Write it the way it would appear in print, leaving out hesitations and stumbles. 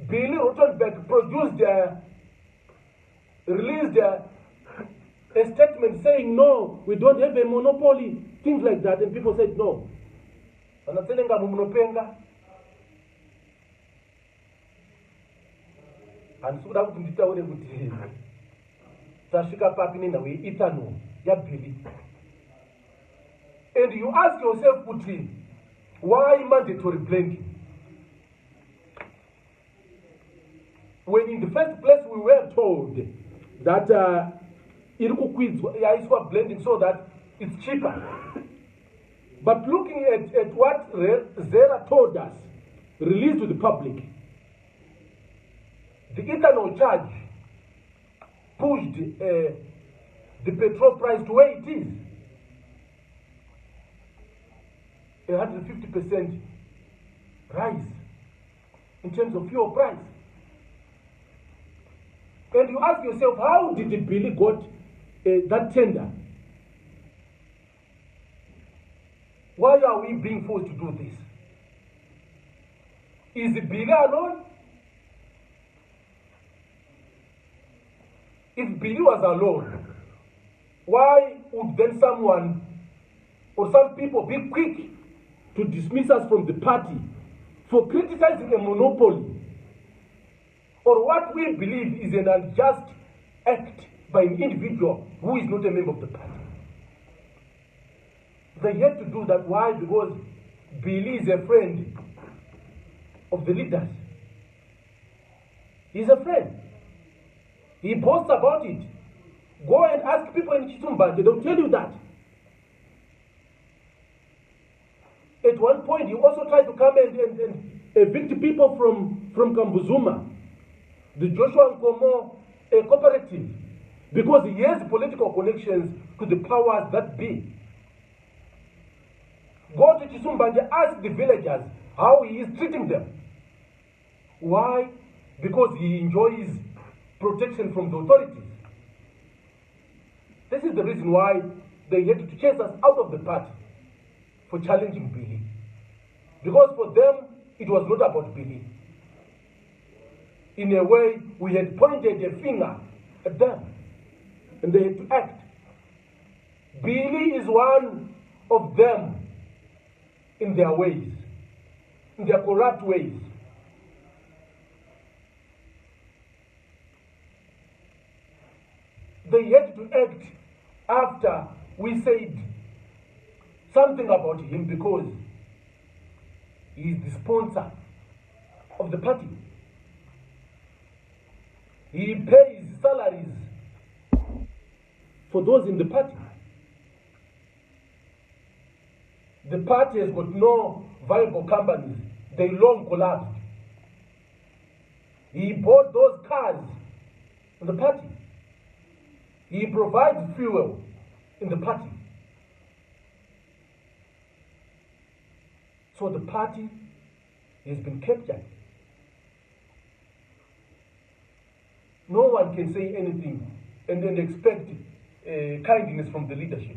Billy Rottenberg released a statement saying, no, we don't have a monopoly, things like that, and people said no. And Tsenengamu munopenga. And so that would tell them Tashika Papinina, we Itano, Yabili. And you ask yourself, Putin, why mandatory blending? When in the first place we were told that is blending so that it's cheaper. But looking at what Zera told us, released to the public, the ethanol charge pushed the petrol price to where it is. 150% rise in terms of fuel price. And you ask yourself, how did the Billy got that tender? Why are we being forced to do this? Is the Billy alone? If Billy was alone, why would then someone or some people be quick to dismiss us from the party for criticizing a monopoly or what we believe is an unjust act by an individual who is not a member of the party? They had to do that. Why? Because Billy is a friend of the leaders. He's a friend. He boasts about it. Go and ask people in Chitumba, they don't tell you that. At one point, he also tried to come and evict people from Kambuzuma, the Joshua Nkomo cooperative, because he has political connections to the powers that be. Go to Chisumbanje, ask the villagers how he is treating them. Why? Because he enjoys protection from the authorities. This is the reason why they had to chase us out of the party for challenging Billy. Because for them, it was not about Billy. In a way, we had pointed a finger at them, and they had to act. Billy is one of them in their ways, in their corrupt ways. They had to act after we said something about him because he is the sponsor of the party. He pays salaries for those in the party. The party has got no viable companies. They long collapsed. He bought those cars in the party. He provides fuel in the party. So the party has been captured. No one can say anything and then expect kindness from the leadership.